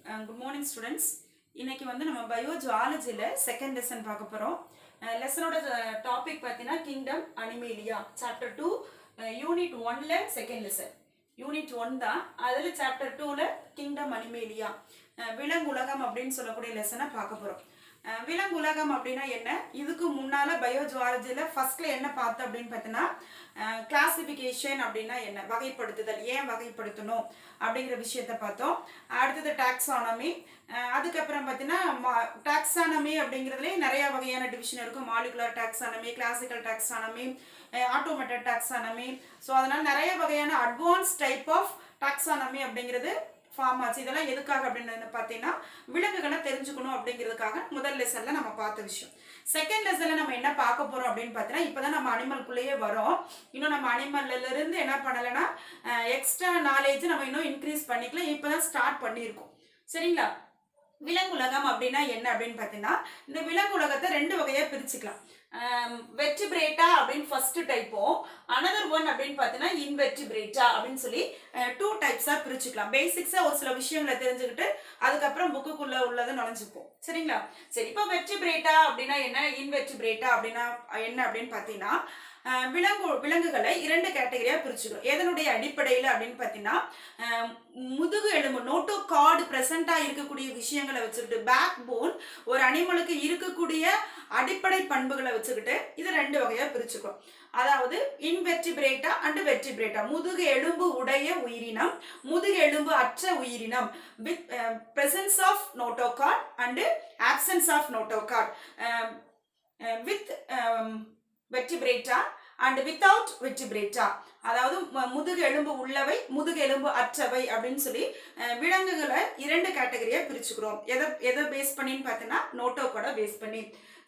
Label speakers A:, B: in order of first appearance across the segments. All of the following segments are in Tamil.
A: Good morning students. இன்னைக்கு வந்து நம்ம பயோஜுவாலஜில செகண்ட் லெசன் பார்க்க போறோம். லெசனோட டாபிக் பார்த்தீங்கன்னா கிங்டம் அனிமேலியா சாப்டர் 2 யூனிட் 1ல செகண்ட் லெசன். யூனிட் 1 தான். அதுல சாப்டர் 2ல கிங்டம் அனிமேலியா விலங்குலகம் அப்படின்னு சொல்லக்கூடிய லெசனை பார்க்க போறோம். விலங்குலகம் அப்படின்னா என்ன, இதுக்கு முன்னால பயோஜுவாலஜில ஃபர்ஸ்ட்ல என்ன பார்த்தோம் அப்படின்னு பார்த்தீங்கன்னா கிளாசிபிகேஷன் அப்படின்னா என்ன, வகைப்படுத்துதல், ஏன் வகைப்படுத்தணும் அப்படிங்கிற விஷயத்த பார்த்தோம். அடுத்தது டாக்ஸானமி, அதுக்கப்புறம் பார்த்தீங்கன்னா டாக்ஸானமி அப்படிங்கிறதுலே நிறைய வகையான டிவிஷன் இருக்கும். Molecular taxonomy, classical taxonomy, automated taxonomy. So அதனால நிறைய வகையான அட்வான்ஸ் டைப் ஆஃப் டாக்ஸானமி அப்படிங்கிறது ஃபார்ம் ஆச்சு. இதெல்லாம் எதுக்காக அப்படின்னு பார்த்தீங்கன்னா விலங்குகளை தெரிஞ்சுக்கணும் அப்படிங்கிறதுக்காக முதல் லெசன்ல நம்ம பார்த்த விஷயம். செகண்ட் லெசன்ல நம்ம என்ன பார்க்க போறோம் அப்படின்னு பார்த்தீங்கன்னா இப்பதான் நம்ம அனிமல்குள்ளேயே வரோம். இன்னும் நம்ம அனிமல்ல இருந்து என்ன பண்ணலைன்னா எக்ஸ்ட்ரா நாலேஜ் நம்ம இன்னும் இன்க்ரீஸ் பண்ணிக்கலாம். இப்பதான் ஸ்டார்ட் பண்ணியிருக்கோம். சரிங்களா? விலங்குலகம் அப்படின்னா என்ன அப்படின்னு பார்த்தீங்கன்னா இந்த விலங்குலகத்தை ரெண்டு வகையா பிரிச்சுக்கலாம். வெர்டிபிரேட்டா அப்படின்னு ஃபர்ஸ்ட் டைப்பும், அனதர் ஒன் அப்படின்னு பார்த்தீங்கன்னா இன்வெர்டிபிரேட்டா அப்படின்னு சொல்லி 2 டைப்ஸா பிரிச்சுக்கலாம். பேசிக்ஸா ஒரு சில விஷயங்களை தெரிஞ்சுக்கிட்டு அதுக்கப்புறம் புக்குக்குள்ள உள்ளதை நுழைஞ்சுப்போம். சரிங்களா? சரி, இப்போ வெர்டிபிரேட்டா அப்படின்னா என்ன, இன்வெர்டிபிரேட்டா அப்படின்னா என்ன அப்படின்னு பார்த்தீங்கன்னா விலங்குகளை 2 கேட்டகரியா பிரிச்சுக்கிறோம். எதனுடைய அடிப்படையில் அப்படின்னு பார்த்தீங்கன்னா முதுகு எலும்பு நோட்டோகார்டு பிரசண்டா இருக்கக்கூடிய விஷயங்களை வச்சுக்கிட்டு, பேக் போன் ஒரு அனிமலுக்கு இருக்கக்கூடிய அடிப்படை பண்புகளை வச்சுக்கிட்டு இதை 2 வகையா பிரிச்சுக்கிறோம். அதாவது இன்வெர்டிபிரேட்டா அண்ட் வெர்டிபிரேட்டா, முதுகு எலும்பு உடைய உயிரினம், முதுகு எலும்பு அற்ற உயிரினம், with presence of notochord and absence of notochord, with vertebrata and without vertebrata. அதாவது முதுகு எலும்பு உள்ளவை, முதுகு எலும்பு அற்றவை அப்படின்னு சொல்லி விலங்குகளை 2 கேட்டகரியா பிரிச்சுக்கிறோம். எதை பேஸ் பண்ணின்னு பார்த்தீங்கன்னா நோட்டோகார்டை பேஸ் பண்ணி.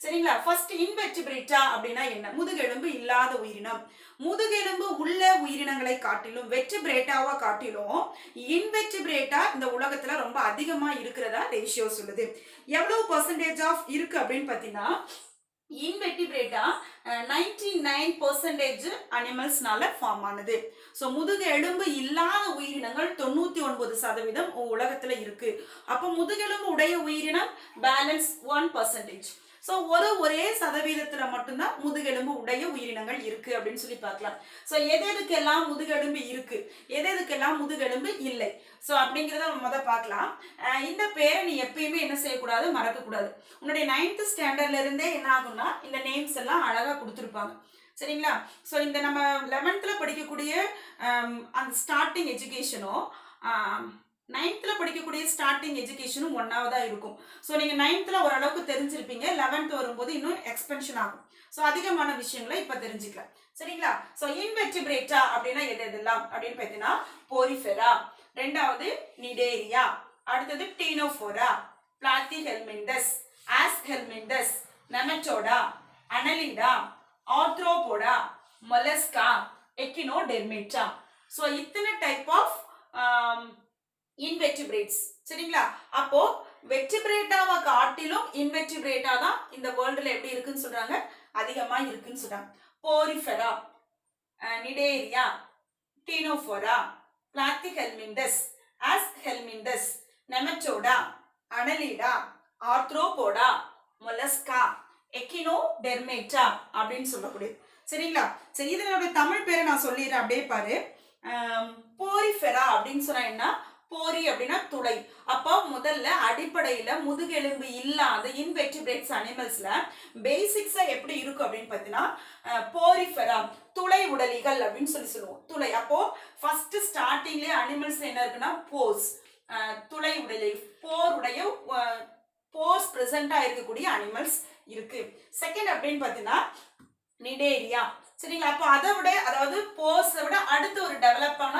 A: சரிங்களா? ஃபர்ஸ்ட் இன்வெர்டிபிரேட்டா அப்படின்னா என்ன, முதுகெலும்பு இல்லாத உயிரினம். முதுகெலும்பு உள்ள உயிரினங்களை காட்டிலும், வெர்டிபிரேட்டாவா காட்டிலும் இன்வெர்டிபிரேட்டா இந்த உலகத்துல ரொம்ப அதிகமா இருக்கிறதா ரேஷியோ சொல்லுது. எவ்வளவு பர்சன்டேஜ் ஆஃப் இருக்கு அப்படின்னு பார்த்தீங்கன்னா இன்வெர்டிபிரேட்டா 99% அனிமல்ஸ்னால ஃபார்ம் ஆனது. ஸோ முதுகு எலும்பு இல்லாத உயிரினங்கள் 99% உலகத்துல இருக்கு. அப்போ முதுகெலும்பு உடைய உயிரினம் பேலன்ஸ் 1%. ஸோ ஒரே சதவீதத்துல மட்டும்தான் முதுகெலும்பு உடைய உயிரினங்கள் இருக்கு அப்படின்னு சொல்லி பார்க்கலாம். ஸோ எதுக்கெல்லாம் முதுகெலும்பு இருக்கு, எதுக்கெல்லாம் முதுகெலும்பு இல்லை, ஸோ அப்படிங்கிறத நம்ம பார்க்கலாம். இந்த பேரை நீ எப்பயுமே என்ன செய்யக்கூடாது, மறக்கக்கூடாது. உன்னுடைய 9th ஸ்டாண்டர்ட்ல இருந்தே என்ன ஆகும்னா இந்த நேம்ஸ் எல்லாம் அழகா கொடுத்துருப்பாங்க. சரிங்களா? ஸோ இந்த நம்ம 11th படிக்கக்கூடிய அந்த ஸ்டார்டிங் எஜுகேஷனும் 9th படிக்கக்கூடிய ஸ்டார்டிங் எஜுகேஷனும் ஒன்னாவதா இருக்கும். ஸோ நீங்க 9th ஓரளவுக்கு தெரிஞ்சிருப்பீங்க, 11th வரும்போது இன்னும் எக்ஸ்பென்ஷன் ஆகும். ஸோ அதிகமான விஷயங்களை இப்ப தெரிஞ்சுக்கலாம். சரிங்களா? ஸோ இன்வெர்டிபிரேட்டா அப்படின்னா எதெல்லாம் அப்படின்னு பார்த்தீங்கன்னா போரிஃபெரா, ரெண்டாவது நிடேரியா, அடுத்தது Ctenophora, பிளாத்திஹெல்மின்தஸ், ஆஸ்ஹெல்மின்தஸ், நெமட்டோடா, Annelida, Arthropoda, Mollusca, எக்கினோடெர்மேட்டா. So இத்தனை டைப் ஆஃப் இன்வெர்டிபிரேட்ஸ். சரிங்களா? அப்போ வெர்டிபிரேட்டாவை காட்டிலும் இன்வெர்டிபிரேட்டா தான் இந்த வேர்ல்டுல எப்படி இருக்குன்னு சொல்றாங்க, அதிகமா இருக்குன்னு சொல்றாங்க. Porifera, நிடேரியா, Ctenophora, பிளாத்திஹெல்மின்தஸ், ஆஸ்ஹெல்மின்தஸ், நெமட்டோடா, Annelida, Arthropoda, Mollusca, எக்கினோடெர்மேட்டா அப்படின்னு சொல்லக்கூடியது. சரிங்களா? சரி, இதனோட தமிழ் பேரை நான் சொல்லிடுறேன், அப்படியே பாரு. போரிஃபெரா அப்படின்னு சொன்னா என்ன, போரி அப்படின்னா துளை. அப்போ முதல்ல அடிப்படையில முதுகெலும்பு இல்லாத இன்வெர்டிபிரேட்ஸ் அனிமல்ஸ்ல பேசிக்ஸா எப்படி இருக்கும் அப்படின்னு பார்த்தீங்கன்னா போரிஃபெரா, துளை உடலிகள் அப்படின்னு சொல்லுவோம். துளை. அப்போ ஃபர்ஸ்ட் ஸ்டார்டிங்லேயே அனிமல்ஸ் என்ன இருக்குன்னா போர்ஸ், துளை உடலை, போர்ஸ் பிரசண்டா இருக்கக்கூடிய அனிமல்ஸ் இருக்கு. செகண்ட் அப்படின்னு பார்த்தீங்கன்னா நிடேரியா. சரிங்களா? அப்போ அதை விட, அதாவது போர்ஸை விட அடுத்த ஒரு டெவலப்பான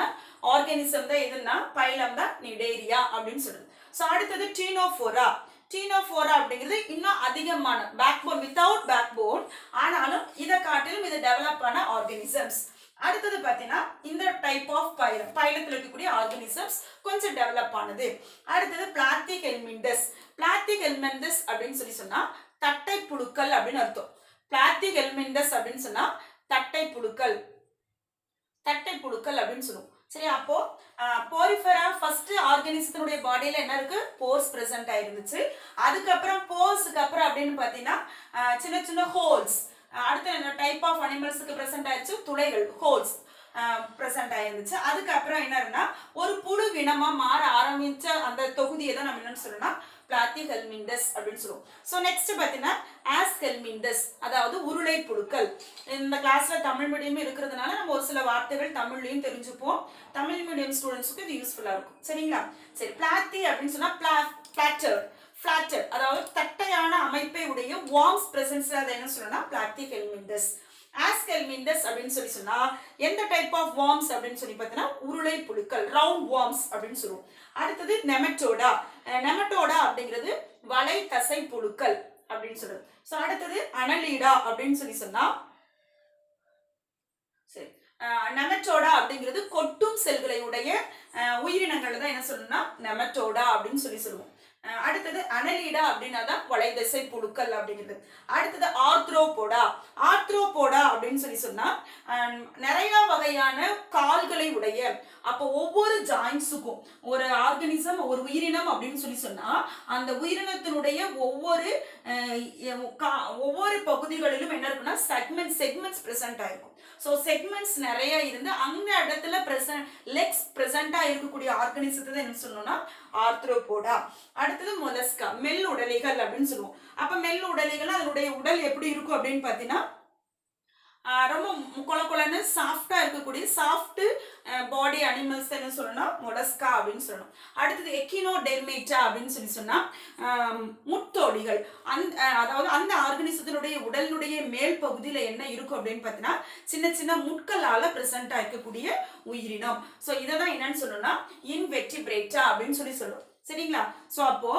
A: ஆர்கானிசம் தான் எதுன்னா பைலம் தான் நிடேரியா அப்படின்னு சொல்லுது. ஸோ அடுத்தது டீனோஃபோரா. டீனோஃபோரா அப்படிங்கிறது இன்னும் அதிகமான பேக்போன், வித்தவுட் பேக்போன், ஆனாலும் இதை காட்டிலும் இது டெவலப் ஆன ஆர்கானிசம்ஸ். அடுத்தது பார்த்தீங்கன்னா இந்த டைப் ஆஃப் பைலத்தில் இருக்கக்கூடிய ஆர்கானிசம்ஸ் கொஞ்சம் டெவலப் ஆனது. அடுத்தது பிளாத்திஹெல்மின்தஸ். பிளாத்திஹெல்மின்தஸ் அப்படின்னு சொன்னா தட்டை புழுக்கள் அப்படின்னு அர்த்தம். பிளாத்திஹெல்மின்தஸ் அப்படின்னு சொன்னா தட்டை புழுக்கள் அப்படின்னு சொல்லுவோம். சரி, அப்போ போரிஃபெரா ஃபர்ஸ்ட் ஆர்கானிசத்தினுடைய பாடியில என்ன இருக்கு, போர்ஸ் பிரசன்ட் ஆயிருந்துச்சு. அதுக்கப்புறம் போர்ஸ்க்கு அப்புறம் அப்படின்னு பாத்தீங்கன்னா சின்ன சின்ன ஹோல்ஸ். அடுத்த டைப் ஆஃப் அனிமல்ஸுக்கு பிரசன்ட் ஆயிடுச்சு, துளைகள், ஹோல்ஸ் பிரசன்ட் ஆயிருந்துச்சு. அதுக்கப்புறம் என்னன்னா ஒரு புழு வினமா மாற ஆரம்பிச்ச அந்த தொகுதியை தான் நம்ம என்னன்னு சொல்லணும்னா பிளாத்திஹெல்மின்தஸ் அப்படின்னு சொல்லுவோம். ஸோ நெக்ஸ்ட் பார்த்தீங்கன்னா ஆஸ்கெல்மின்தஸ், அதாவது உருளை புழுக்கள். இந்த கிளாஸ்ல தமிழ் மீடியம் இருக்கிறதுனால நம்ம ஒரு சில வார்த்தைகள் தமிழ்லையும் தெரிஞ்சுப்போம். தமிழ் மீடியம் ஸ்டூடெண்ட்ஸ்க்கு இது யூஸ்ஃபுல்லா இருக்கும். சரிங்களா? சரி, பிளாத்தி அப்படின்னு சொன்னா பிளாட்டர், அதாவது தட்டையான அமைப்பை உடைய வார்ம்ஸ் பிரசன்ஸ், அதை என்ன சொல்லணும்னா பிளாத்திஹெல்மின்தஸ். ஆஸ்கெல்மின்தஸ் அப்படின்னு சொல்லி சொன்னா எந்த டைப் ஆஃப் வார்ம்ஸ் அப்படின்னு சொல்லி பார்த்தீங்கன்னா உருளை புழுக்கள், ரவுண்ட் வார்ம்ஸ் அப்படின்னு சொல்லுவோம். அடுத்தது நெமட்டோடா. நெமட்டோடா அப்படிங்கிறது வலை தசை புழுக்கள் அப்படின்னு சொல்றது. ஸோ அடுத்தது அனலீடா அப்படின்னு சொல்லி சொன்னா, சரி, நெமட்டோடா அப்படிங்கிறது கொட்டும் செல்களை உடைய உயிரினங்கள் தான் என்ன சொல்லணும்னா நெமட்டோடா அப்படின்னு சொல்லி சொல்லுவோம். அடுத்தது அனலீடா அப்படின்னா தான் வலைதசை புழுக்கள் அப்படிங்கிறது. அடுத்தது ஆர்த்ரோபோடா. ஆர்த்ரோபோடா அப்படின்னு சொல்லி சொன்னா நிறைய வகையான கால்களை உடைய, அப்போ ஒவ்வொரு ஜாயின்ஸுக்கும் ஒரு ஆர்கானிசம், ஒரு உயிரினம் அப்படின்னு சொல்லி சொன்னா அந்த உயிரினத்தினுடைய ஒவ்வொரு பகுதிகளிலும் என்ன இருக்குன்னா செக்மெண்ட்ஸ் பிரசன்ட் ஆயிருக்கும். ஸோ செக்மெண்ட்ஸ் நிறைய இருந்து அந்த இடத்துல லெக்ஸ் பிரசண்டா இருக்கக்கூடிய ஆர்கானிசத்தை தான் என்ன சொல்லணும்னா ஆர்த்ரோபோடா. அடுத்தது மொலஸ்கா, மெல் உடலிகள் அப்படின்னு சொல்லுவோம். அப்ப மெல் உடலிகள் அதனுடைய உடல் எப்படி இருக்கும் அப்படின்னு பாத்தீங்கன்னா ரொம்ப கொலன்னு சாஃப்டா இருக்கக்கூடிய சாஃப்ட் பாடி அனிமல்ஸ் என்ன சொல்லணும் மொலஸ்கா அப்படின்னு சொல்லணும். அடுத்தது எக்கினோடெர்மேட்டா அப்படின்னு சொல்லி சொன்னா முட்டோடிகள். அதாவது அந்த ஆர்கானிசத்தினுடைய உடலினுடைய மேல் பகுதியில என்ன இருக்கும் அப்படின்னு பார்த்தீங்கன்னா சின்ன சின்ன முட்களால பிரசன்டா இருக்கக்கூடிய உயிரினம். ஸோ இதை தான் என்னன்னு சொல்லணும்னா இன்வெர்டிபிரேட்டா அப்படின்னு சொல்லி சொல்லுவோம். சரிங்களா? ஸோ அப்போ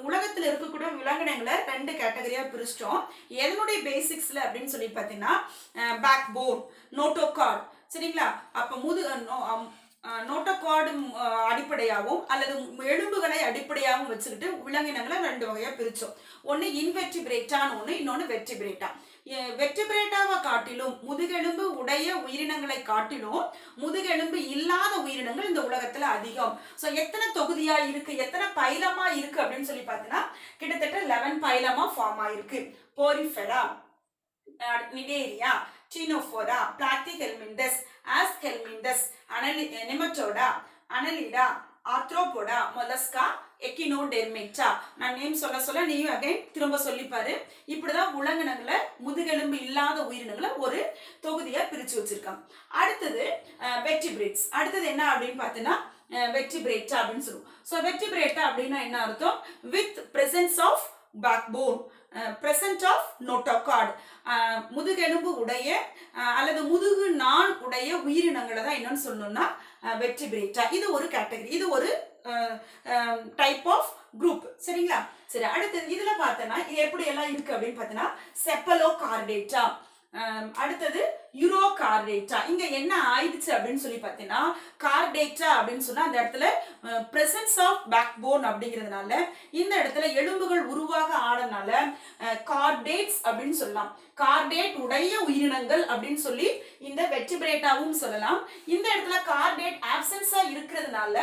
A: உலகத்தில் இருக்கக்கூடிய விலங்கினங்களை 2 கேட்டகரியா பிரிச்சிட்டோம். எதனுடைய பேசிக்ஸ்ல அப்படின்னு சொல்லி பார்த்தீங்கன்னா பேக் போன், நோட்டோகார்ட். சரிங்களா? அப்போ நோட்டோகார்டு அடிப்படையாகவும் அல்லது எலும்புகளை அடிப்படையாகவும் வச்சுக்கிட்டு விலங்கினங்களை 2 வகையா பிரிச்சோம். ஒன்னு இன்வெர்டிபிரேட்டான்னு ஒன்று, இன்னொன்று வெர்டிபிரேட்டா. வெர்டிபிரேட்டாவை காட்டிலும் முதுகெலும்பு உடைய உயிரினங்களை காட்டிலும் முதுகெலும்பு இல்லாத உயிரினங்கள் இந்த உலகத்துல அதிகம். ஸோ எத்தனை தொகுதியா இருக்கு, எத்தனை பைலமா இருக்கு அப்படின்னு சொல்லி பார்த்தீங்கன்னா கிட்டத்தட்ட 11 பைலமா ஃபார்ம் ஆயிருக்கு. Porifera, Cnidaria, Ctenophora, Platyhelminthes, Aschelminthes, Nematoda, Annelida, Arthropoda, Mollusca, Echinodermata. நான் நேம் சொல்ல நீயும் அகைன் திரும்ப சொல்லிப்பாரு. இப்படிதான் விலங்கினங்களை முதுகெலும்பு இல்லாத உயிரினங்களை ஒரு தொகுதியா பிரிச்சு வச்சிருக்காங்க. அடுத்தது வெர்டிபிரேட்ஸ். அடுத்தது என்ன அப்படின்னு பார்த்தீங்கன்னா வெர்டிபிரேட்டா அப்படின்னு சொல்லுவோம். ஸோ வெர்டிபிரேட்டா அப்படின்னா என்ன அர்த்தம்? With presence of backbone, present of notochord, முதுகெலும்பு உடைய அல்லது முதுகு நான் உடைய உயிரினங்களை தான் என்னன்னு சொல்லணும்னா வெர்டிபிரேட்டா. இது ஒரு கேட்டகரி, இது ஒரு டைப் ஆஃப் குரூப். சரிங்களா? சரி, அடுத்தது இதுல பார்த்தோன்னா இது எப்படி எல்லாம் இருக்கு அப்படின்னு பார்த்தோன்னா செப்பலோகார்டேட்டா, அடுத்தது யூரோகார்டேட்டா. இங்க என்ன ஆயிடுச்சு அப்படின்னு சொல்லி பார்த்தீங்கன்னா கார்டேட்டா அப்படின்னு சொன்னா அந்த இடத்துல பிரசன்ஸ் ஆஃப் பேக்போன் அப்படிங்கிறதுனால இந்த இடத்துல எலும்புகள் உருவாக ஆடனால கார்டேட்ஸ் அப்படின்னு சொல்லலாம். கார்டேட் உடைய உயிரினங்கள் அப்படின்னு சொல்லி இந்த வெர்டிபிரேட்டாவும் சொல்லலாம். இந்த இடத்துல கார்டேட் ஆப்சன்ஸா இருக்கிறதுனால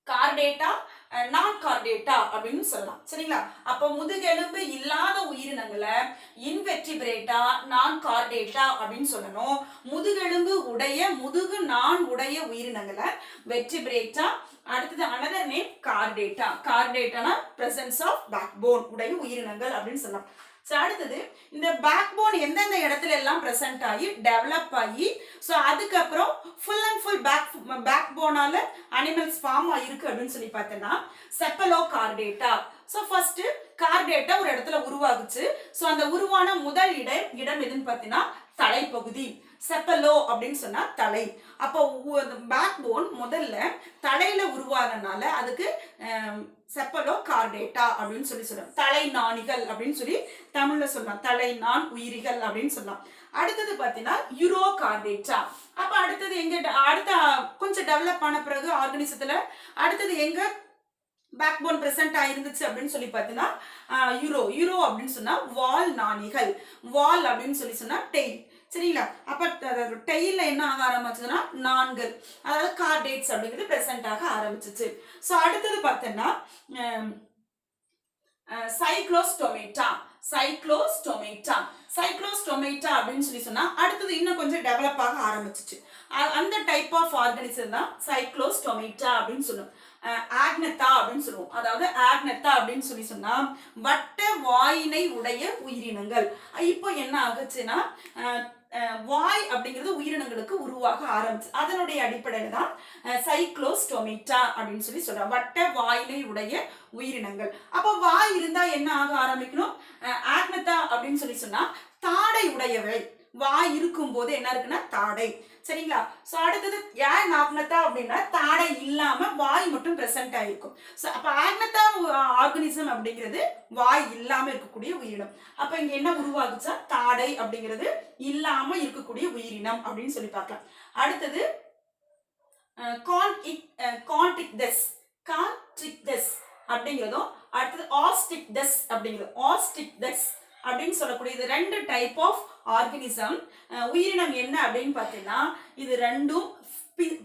A: கார்டேட்டா, நான் கார்டேட்டா அப்படின்னு சொல்லலாம். சரிங்களா? அப்ப முதுகெலும்பு இல்லாத உயிரினங்களை இன்வெர்டிபிரேட்டா, நான் கார்டேட்டா அப்படின்னு சொல்லணும். முதுகெலும்பு உடைய முதுகு நான் உடைய உயிரினங்களை வெர்டிபிரேட்டா. அடுத்தது அனதர் நேம் கார்டேட்டா. கார்டேட்டானா பிரசன்ஸ் ஆஃப் பேக்போன் உடைய உயிரினங்கள் அப்படின்னு சொல்லலாம். ஸோ அடுத்தது இந்த பேக்போன் எந்தெந்த இடத்துல எல்லாம் பிரசன்ட் ஆகி டெவலப் ஆகி ஸோ அதுக்கப்புறம் ஃபுல் அண்ட் ஃபுல் பேக்போனால அனிமல்ஸ் ஃபார்ம் ஆகிருக்கு அப்படின்னு சொல்லி பார்த்தோன்னா செப்பலோகார்டேட்டா. ஸோ ஃபர்ஸ்ட் கார்டேட்டா ஒரு இடத்துல உருவாகுச்சு. ஸோ அந்த உருவான முதல் இடம் எதுன்னு பார்த்தீங்கன்னா தலைப்பகுதி. செப்பலோ அப்படின்னு சொன்னா தலை. அப்போ பேக்போன் முதல்ல தலையில உருவானனால அதுக்கு செப்பலோ கார்டேட்டா அப்படின்னு சொல்லி சொல்லலாம். தலை நாணிகள் அப்படின்னு சொல்லி தமிழ்ல சொல்லலாம். தலை நான் உயிரிகள் அப்படின்னு சொல்லலாம். அடுத்தது பார்த்தீங்கன்னா யூரோ கார்டேட்டா. அப்ப அடுத்தது எங்க அடுத்த கொஞ்சம் டெவலப் ஆன பிறகு ஆர்கானிசத்துல அடுத்தது எங்க பேக்போன் பிரசன்ட் ஆயிருந்துச்சு அப்படின்னு சொல்லி பார்த்தீங்கன்னா யூரோ அப்படின்னு சொன்னா வால் நாணிகள். வால் அப்படின்னு சொல்லி சொன்னா டெய்ல். சரிங்களா? அப்ப டெய்ல என்ன ஆக ஆரம்பிச்சதுன்னா நான்கள், அதாவது கார்டேட்ஸ் அப்படிங்கிறது பிரசன்ட் ஆக ஆரம்பிச்சிச்சு. ஸோ அடுத்தது பார்த்தோம்னா சைக்ளோஸ்டோமேட்டா. சைக்ளோஸ்டோமேட்டா சைக்ளோஸ்டோமேட்டா அப்படின்னு சொல்லி சொன்னா அடுத்தது இன்னும் கொஞ்சம் டெவலப் ஆக ஆரம்பிச்சிச்சு. அந்த டைப் ஆஃப் ஆர்கனிசம் தான் சைக்ளோஸ்டோமேட்டா அப்படின்னு சொல்லுவோம். ஆக்னத்தா அப்படின்னு சொல்லுவோம். அதாவது ஆக்னத்தா அப்படின்னு சொல்லி சொன்னா வட்ட வாயினை உடைய உயிரினங்கள். இப்போ என்ன ஆகுச்சுன்னா வாய் அப்படிங்கிறது உயிரினங்களுக்கு உருவாக ஆரம்பிச்சு. அதனுடைய அடிப்படையில் தான் சைக்ளோஸ்டோமேட்டா அப்படின்னு சொல்லி சொல்றோம். வட்ட வாயினை உடைய உயிரினங்கள். அப்போ வாய் இருந்தா என்ன ஆக ஆரம்பிக்கணும்? ஆக்னத்தா அப்படின்னு சொல்லி சொன்னா தாடை உடையவை. வாய் இருக்கும் போது என்ன இருக்குன்னா தாடை. சரிங்களா? சோ அடுத்தது ஏன் ஆக்னத்தா அப்படின்னா தாடை இல்லாம வாய் மட்டும் பிரசன்ட் ஆயிருக்கும். சோ அப்ப ஆக்னத்தா ஆர்கனிசம் அப்படிங்கிறது வாய் இல்லாம இருக்கக்கூடிய உயிரினம். அப்ப இங்க என்ன உருவாகுச்சா தாடை அப்படிங்கிறது இல்லாம இருக்கக்கூடிய உயிரினம் அப்படின்னு சொல்லி பார்க்கலாம். அடுத்தது கான்ட்ரிக்டஸ் அப்படிங்கிறதும், அடுத்தது ஆஸ்டிக்டஸ் அப்படிங்கிறது ஆஸ்டிக்டஸ் அப்படின்னு சொல்லக்கூடிய இது ரெண்டு டைப் ஆஃப் ஆர்கனிசம். உயிரினம் என்ன அப்படின்னு பார்த்தீங்கன்னா இது ரெண்டும்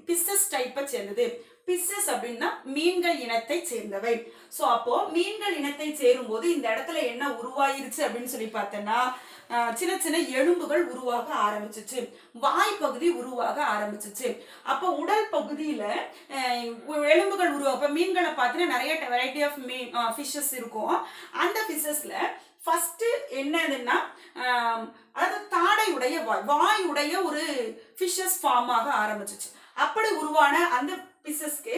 A: பிஸ்ஸஸ் டைப்பை சேர்ந்தது. பிஸ்ஸஸ் அப்படின்னா மீன்கள் இனத்தை சேர்ந்தவை. ஸோ அப்போ மீன்கள் இனத்தை சேரும் போது இந்த இடத்துல என்ன உருவாயிருச்சு அப்படின்னு சொல்லி பார்த்தோன்னா சின்ன சின்ன எலும்புகள் உருவாக ஆரம்பிச்சிச்சு, வாய் பகுதி உருவாக ஆரம்பிச்சிச்சு. அப்போ உடல் பகுதியில எலும்புகள் உருவாக மீன்களை பார்த்தீங்கன்னா நிறைய வெரைட்டி ஆஃப் ஃபிஷஸ் இருக்கும். அந்த ஃபிஷஸ்ல ஃபர்ஸ்ட் என்னதுன்னா அதாவது தாடையுடைய வாயுடைய ஒரு ஃபிஷஸ் ஃபார்ம் ஆக ஆரம்பிச்சிச்சு. அப்படி உருவான அந்த ஃபிஷஸ்க்கு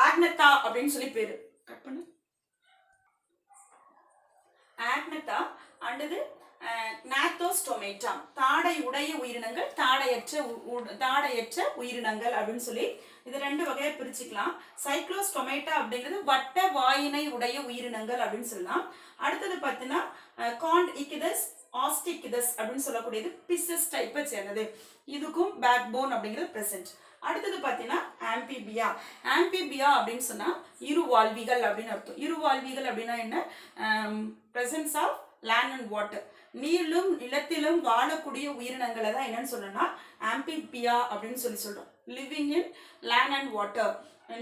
A: ஆக்னத்தா அப்படின்னு சொல்லி பேரு. கட் பண்ணு. ஆக்னத்தா அண்டது நாத்தோஸ்டோமேட்டா தாடை உடைய உயிரினங்கள், தாடையற்ற உயிரினங்கள் அப்படின்னு சொல்லி இது ரெண்டு வகையா பிரிச்சுக்கலாம். சைக்ளோஸ்டோமேட்டா அப்படிங்கிறது வட்ட வாயினை உடைய உயிரினங்கள் அப்படின்னு சொல்லலாம். அடுத்தது பார்த்தீங்கன்னா கான்ட்ரிக்டஸ் ஆஸ்டிக்டஸ் அப்படின்னு சொல்லக்கூடியது பிஸ்ஸஸ் டைப்பை சேர்ந்தது. இதுக்கும் பேக் போன் அப்படிங்கிறது பிரசன்ட். அடுத்தது பார்த்தீங்கன்னா ஆம்பிபியா. ஆம்பிபியா அப்படின்னு சொன்னா இருவாழ்விகள் அப்படின்னு அர்த்தம். இருவாழ்விகள் அப்படின்னா என்ன? Presence of land and water. நீரிலும் நிலத்திலும் வாழக்கூடிய உயிரினங்களை தான் என்னன்னு சொல்லணும்னா ஆம்பிபியா அப்படின்னு சொல்லி சொல்றோம். Living in land and water.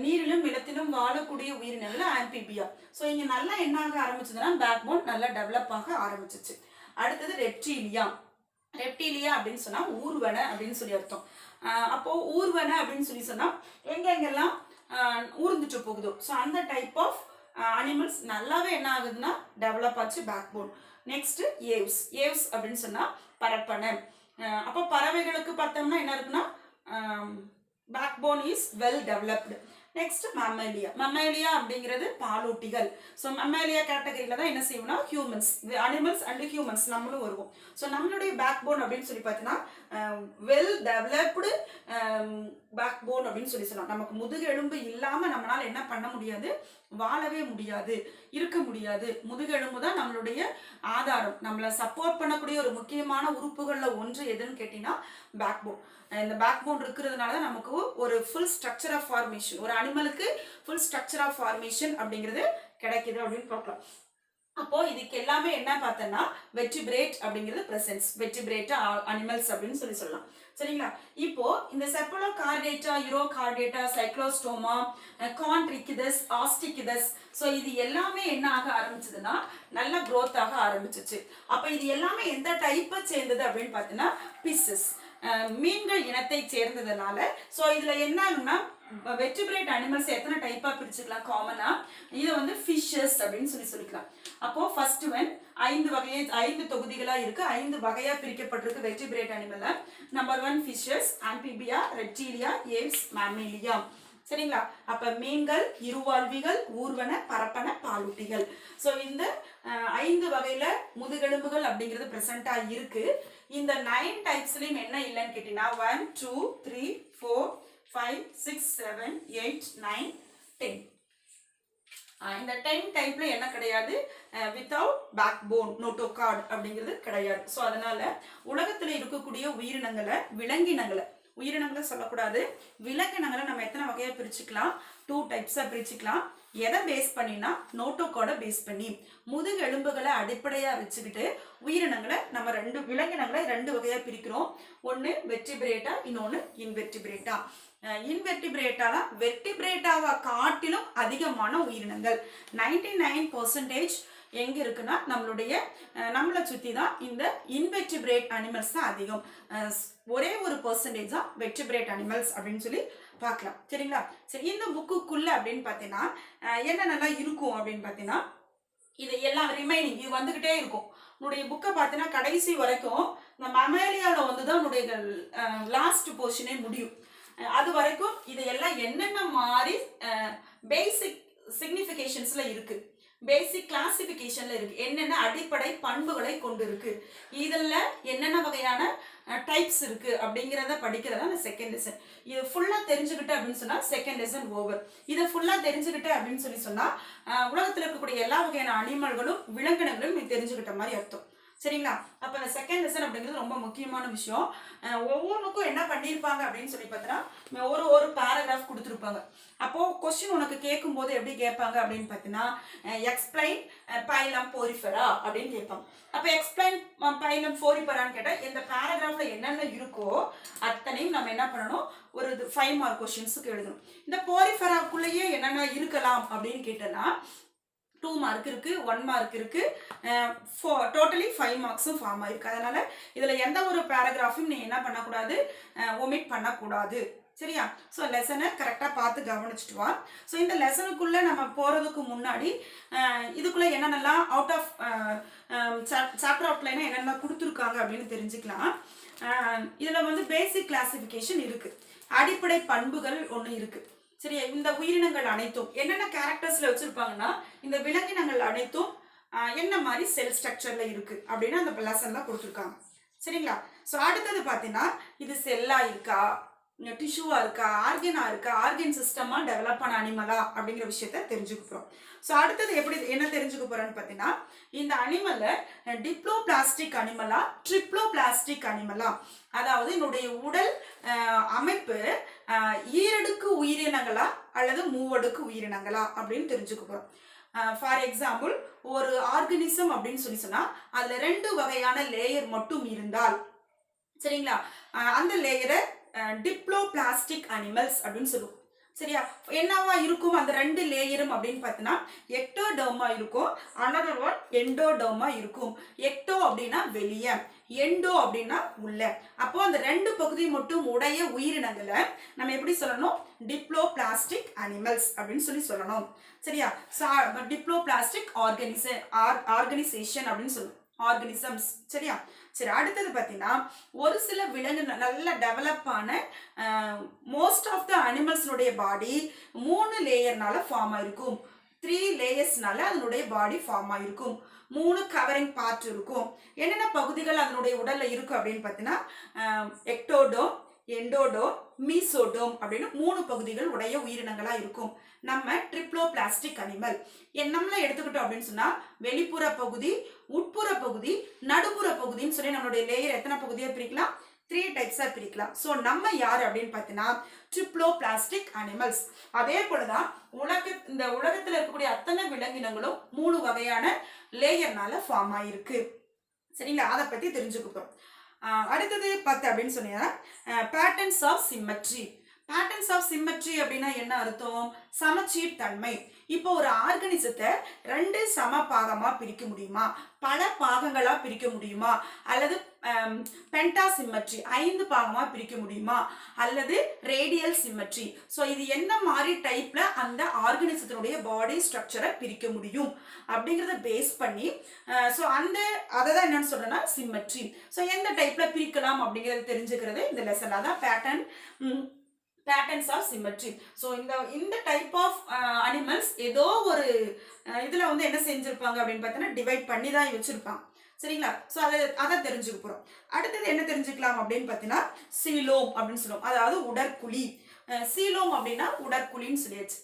A: நீரிலும் நிலத்திலும் வாழக்கூடிய உயிரினங்கள் ஆம்பிபியா. ஸோ இங்க நல்லா என்ன ஆக ஆரம்பிச்சதுன்னா பேக் போன் நல்லா டெவலப் ஆக ஆரம்பிச்சிச்சு. அடுத்தது ரெப்டீலியா. ரெப்டீலியா அப்படின்னு சொன்னா ஊர்வன அப்படின்னு சொல்லி அர்த்தம். அப்போ ஊர்வன அப்படின்னு சொல்லி சொன்னா எங்கெங்கெல்லாம் ஊர்ந்துட்டு போகுதோ ஸோ அந்த டைப் ஆஃப் அனிமல்ஸ் நல்லாவே என்ன ஆகுதுன்னா டெவலப் ஆச்சு backbone. Next Aves. Aves அப்படின்னு சொன்னா பரப்பன. அப்போ பறவைகளுக்கு பார்த்தோம்னா என்ன இருக்குன்னா backbone is well developed. Next Mammalia. Mammalia அப்படிங்கிறது பாலூட்டிகள். ஸோ மம்மேலியா கேட்டகரியில தான் என்ன செய்வோம்னா ஹியூமன்ஸ், அனிமல்ஸ் அண்ட் ஹியூமன்ஸ் நம்மளும் வருவோம். ஸோ நம்மளுடைய பேக் போன் அப்படின்னு சொல்லி பார்த்தீங்கன்னா வெல் டெவலப்டு பேக் போன் அப்படின்னு சொல்லி சொல்லலாம். நமக்கு முதுகு எலும்பு இல்லாம நம்மளால என்ன பண்ண முடியாது? வாழவே முடியாது, இருக்க முடியாது. முதுகெலும்பு தான் நம்மளுடைய ஆதாரம். நம்மளை சப்போர்ட் பண்ணக்கூடிய ஒரு முக்கியமான உறுப்புகள்ல ஒன்று எதுன்னு கேட்டீங்கன்னா பேக் போன். இந்த பேக் போன் இருக்கிறதுனால தான் நமக்கு ஒரு ஃபுல் ஸ்ட்ரக்சர் ஆஃப் ஃபார்மேஷன், ஒரு அனிமலுக்கு ஃபுல் ஸ்ட்ரக்சர் ஆஃப் ஃபார்மேஷன் அப்படிங்கிறது கிடைக்குது அப்படின்னு பார்க்கலாம். அப்போ இதுக்கு எல்லாமே என்ன பார்த்தோம்னா வெர்டிபிரேட் அப்படிங்கிறது பிரசன்ஸ். வெர்டிபிரேட் அனிமல்ஸ் அப்படின்னு சொல்லலாம். சரிங்களா? இப்போ இந்த செப்பலோகார்டேட்டா, யூரோகார்டேட்டா, சைக்ளோஸ்டோமா, கான்ட்ரிக்டஸ், ஆஸ்டிக்டஸ், ஸோ இது எல்லாமே என்ன ஆக ஆரம்பிச்சதுன்னா நல்ல growth ஆக ஆரம்பிச்சிச்சு. அப்போ இது எல்லாமே எந்த டைப்பை சேர்ந்தது அப்படின்னு பார்த்தீங்கன்னா பிஸ்ஸஸ், மீன்கள் இனத்தை சேர்ந்ததுனால. ஸோ இதுல என்னன்னா வெர்டிபிரேட் அனிமல்ஸ் எத்தனை டைப்பா பிரிச்சுக்கலாம் காமனா? இதை வந்து ஃபிஷஸ் அப்படின்னு சொல்லிக்கலாம். அப்போ ஃபர்ஸ்ட் ஒன் 5 தொகுதிகளா இருக்கு, 5 வகையா பிரிக்கப்பட்டிருக்கு வெர்டிபிரேட் அனிமல்ல. Number 1 fishes, Amphibia, Reptilia, Aves, Mammalia. சரிங்களா? அப்ப மீன்கள், இருவாழ்விகள், ஊர்வன, பரப்பன, பாலூட்டிகள். ஸோ இந்த 5 வகையில முதுகெலும்புகள் அப்படிங்கிறது பிரசண்டா இருக்கு. இந்த 9 டைப்ஸ்லயும் என்ன இல்லைன்னு கேட்டீங்கன்னா 1 2 3 4 5 6 7 8 9 10. இந்த 10 டைப்ல என்ன கிடையாது? வித்தவுட் பேக் போன், நோட்டோகார்ட் அப்படிங்கிறது கிடையாது. ஸோ அதனால உலகத்துல இருக்கக்கூடிய உயிரினங்களை, விலங்கினங்களை, உயிரினங்களை சொல்லக்கூடாது, விலங்கினங்களை நம்ம எத்தனை வகையா பிரிச்சுக்கலாம்? டூ டைப்ஸாக பிரிச்சுக்கலாம். எதை பேஸ் பண்ணினா நோட்டோக்கோட பேஸ் பண்ணி முதுகு எலும்புகளை அடிப்படையாக வச்சுக்கிட்டு உயிரினங்களை நம்ம விலங்கினங்களை ரெண்டு வகையாக பிரிக்கிறோம். ஒன்று வெர்டிபிரேட்டா, இன்னொன்று இன்வெர்டிபிரேட்டா. இன்வெர்டிபிரேட்டாலாம் வெர்டிபிரேட்டாவை காட்டிலும் அதிகமான உயிரினங்கள் 99% எங்க இருக்குன்னா நம்மளை சுற்றி தான் இந்த இன்வெர்டிபிரேட் அனிமல்ஸ் தான் அதிகம். ஒரே ஒரு பெர்சன்டேஜ் தான் வெர்டிபிரேட் அனிமல்ஸ் அப்படின்னு சொல்லி பார்க்கலாம். சரிங்களா? சரி, இந்த புக்குக்குள்ள அப்படின்னு பார்த்தீங்கன்னா என்னென்னலாம் இருக்கும் அப்படின்னு பார்த்தீங்கன்னா இது எல்லாம் ரிமைனிங் இது வந்துகிட்டே இருக்கும். உன்னுடைய புக்கை பார்த்தீங்கன்னா கடைசி வரைக்கும் இந்த மமேலியாவில் வந்து தான் உன்னுடைய லாஸ்ட் போர்ஷனே முடியும். அது வரைக்கும் இதையெல்லாம் என்னென்ன மாதிரி பேசிக் சிக்னிஃபிகேஷன்ஸ்ல இருக்கு, பேசிக் கிளாசிபிகேஷன்ல இருக்கு, என்னென்ன அடிப்படை பண்புகளை கொண்டு இருக்கு, இதில் என்னென்ன வகையான டைப்ஸ் இருக்கு அப்படிங்கிறத படிக்கிறதா அந்த செகண்ட் லெசன். இது ஃபுல்லா தெரிஞ்சுக்கிட்டு அப்படின்னு சொன்னா செகண்ட் லெசன் ஓவர். இதை ஃபுல்லா தெரிஞ்சுக்கிட்டு அப்படின்னு சொன்னா உலகத்தில் இருக்கக்கூடிய எல்லா வகையான அனிமல்களும் விலங்கினங்களும் நீ தெரிஞ்சுக்கிட்ட மாதிரி அர்த்தம். சரிங்களா? அப்போ இந்த செகண்ட் லெசன் அப்படிங்கிறது ரொம்ப முக்கியமான விஷயம். ஒவ்வொன்றுக்கும் என்ன பண்ணியிருப்பாங்க அப்படின்னு சொல்லி பார்த்தீங்கன்னா ஒரு பேராகிராஃப் கொடுத்துருப்பாங்க. அப்போது கொஸ்டின் உனக்கு கேட்கும் போது எப்படி கேட்பாங்க அப்படின்னு பார்த்தீங்கன்னா எக்ஸ்பிளைன் பைலம் போரிஃபெரா அப்படின்னு கேட்பாங்க. அப்போ எக்ஸ்பிளைன் பைலம் போரிஃபெரான்னு கேட்டால் இந்த பேராகிராஃப்ல என்னென்ன இருக்கோ அத்தனையும் நம்ம என்ன பண்ணணும், ஒரு 5 மார்க் கொஸ்டின்ஸுக்கு எழுதணும். இந்த போரிஃபெராக்குள்ளேயே என்னென்ன இருக்கலாம் அப்படின்னு கேட்டோன்னா 2 மார்க் இருக்கு, 1 மார்க் இருக்கு, டோட்டலி 5 மார்க்ஸும் ஃபார்ம் ஆயிருக்கு. அதனால இதுல எந்த ஒரு பேராகிராஃபையும் நீ என்ன பண்ணக்கூடாது, ஒமிட் பண்ணக்கூடாது. சரியா? ஸோ லெசனை கரெக்டாக பார்த்து கவனிச்சுட்டு வா. ஸோ இந்த லெசனுக்குள்ளே நம்ம போகிறதுக்கு முன்னாடி இதுக்குள்ளே என்னென்னலாம் அவுட் ஆஃப் சாப்டர் அவுட்லைனாக என்னென்ன கொடுத்துருக்காங்க அப்படின்னு தெரிஞ்சுக்கலாம். இதில் வந்து பேசிக் கிளாசிஃபிகேஷன் இருக்குது, அடிப்படை பண்புகள் ஒன்று இருக்குது. சரியா? இந்த உயிரினங்கள் அனைத்தும் என்னென்ன கேரக்டர்ஸ்ல வச்சிருப்பாங்கன்னா இந்த விலங்கினங்கள் அனைத்தும் என்ன மாதிரி செல் ஸ்ட்ரக்சர்ல இருக்கு அப்படின்னு அந்த லெசன்ல கொடுத்துருக்காங்க. சரிங்களா? ஸோ அடுத்தது பார்த்தீங்கன்னா இது செல்லா இருக்கா, டிஷ்யூவா இருக்கா, ஆர்கனா இருக்கா, ஆர்கன் சிஸ்டமா டெவலப் ஆன அனிமலா அப்படிங்கிற விஷயத்த தெரிஞ்சுக்க போறோம். ஸோ அடுத்தது என்ன தெரிஞ்சுக்க போறோம்னு பார்த்தீங்கன்னா இந்த அனிமல்ல டிப்ளோபிளாஸ்டிக் அனிமலா, ட்ரிப்ளோபிளாஸ்டிக் அனிமலா, அதாவது என்னுடைய உடல் அமைப்பு ஈரடுக்கு உயிரினங்களா அல்லது மூவடுக்கு உயிரினங்களா அப்படின்னு தெரிஞ்சுக்க போறோம். ஃபார் எக்ஸாம்பிள் ஒரு ஆர்கனிசம் அப்படின்னு சொன்னா அதுல 2 வகையான லேயர் மட்டும் இருந்தால், சரிங்களா, அந்த லேயரை டிப்ளோபிளாஸ்டிக் அனிமல்ஸ் அப்படின்னு சொல்லுவோம். சரியா? என்னவா இருக்கும் அந்த 2 லேயரும் அப்படின்னு பார்த்தீங்கன்னா எக்டோடர்மா இருக்கும், அனதர் ஒன் எண்டோடர்மா இருக்கும். எக்டோ அப்படின்னா வெளியே, எண்டோ அப்படின்னா உள்ள. அப்போ அந்த 2 பகுதி மட்டும் உடைய உயிரினங்களை நம்ம எப்படி சொல்லணும், டிப்ளோபிளாஸ்டிக் அனிமல்ஸ் அப்படின்னு சொல்லணும். சரியா? டிப்ளோபிளாஸ்டிக் ஆர்கனைசேஷன் அப்படின்னு சொல்லணும், ஆர்கனிசம்ஸ். சரியா? சரி, அடுத்தது பார்த்தீங்கன்னா ஒரு சில விலங்கு நல்ல டெவலப் ஆன மோஸ்ட் ஆஃப் த அனிமல்ஸ்னுடைய பாடி 3 லேயர்னால ஃபார்ம் ஆயிருக்கும், 3 லேயர்ஸ்னால அதனுடைய பாடி ஃபார்ம் ஆயிருக்கும், 3 கவரிங் பார்ட் இருக்கும். என்னென்ன பகுதிகள் அதனுடைய உடல்ல இருக்கும் அப்படின்னு பார்த்தீங்கன்னா எக்டோடோம், எண்டோடோம், மீசோடோம் அப்படின்னு 3 பகுதிகள் உடைய உயிரினங்களா இருக்கும். நம்ம ட்ரிப்ளோபிளாஸ்டிக் அனிமல் நம்மள எடுத்துக்கிட்டோம் அப்படின்னு சொன்னா வெளிப்புற பகுதி, உட்புற பகுதி, நடுப்புற பகுதின்னு சொல்லி நம்மளுடைய லேயர் எத்தனை பகுதியா பிரிக்கலாம், 3 டைப்ஸா பிரிக்கலாம். ஸோ நம்ம யார் அப்படின்னு பார்த்தீங்கன்னா ட்ரிப்ளோபிளாஸ்டிக் அனிமல்ஸ். அதே போலதான் இந்த உலகத்துல இருக்கக்கூடிய அத்தனை விலங்கினங்களும் 3 வகையான லேயர்னால ஃபார்ம் ஆயிருக்கு. சரிங்களா? அதை பத்தி தெரிஞ்சுக்கிறோம். அடுத்தது பார்த்து அப்படின்னு சொன்னீங்கன்னா patterns of symmetry. Patterns of symmetry அப்படின்னா என்ன அர்த்தம், சமச்சீர் தன்மை. இப்போ ஒரு ஆர்கனிசத்தை 2 சம பாகமா பிரிக்க முடியுமா, பல பாகங்களா பிரிக்க முடியுமா, அல்லது பென்டா சிம்மெட்ரி 5 பாகமா பிரிக்க முடியுமா, அல்லது ரேடியல் சிம்மெட்ரி. ஸோ இது என்ன மாதிரி டைப்ல அந்த ஆர்கனிசத்தினுடைய பாடி ஸ்ட்ரக்சரை பிரிக்க முடியும் அப்படிங்கிறத பேஸ் பண்ணி ஸோ அதை தான் என்னன்னு சொல்றேன்னா சிம்மெட்ரி. ஸோ எந்த டைப்ல பிரிக்கலாம் அப்படிங்கிறத தெரிஞ்சுக்கிறது இந்த லெசன். அதான் பேட்டர்ன்ஸ் ஆஃப் சிம்மெட்ரி. ஸோ இந்த டைப் ஆஃப் அனிமல்ஸ் ஏதோ ஒரு இதில் வந்து என்ன செஞ்சுருப்பாங்க அப்படின்னு பார்த்தீங்கன்னா டிவைட் பண்ணி தான் வச்சுருப்பாங்க. சரிங்களா? ஸோ அதை தெரிஞ்சுக்க போகிறோம். அடுத்தது என்ன தெரிஞ்சுக்கலாம் அப்படின்னு பார்த்தீங்கன்னா சீலோம் அப்படின்னு சொல்லுவோம், அதாவது உடற்குழி. சீலோம் அப்படின்னா உடற்குழின்னு சொல்லியாச்சு.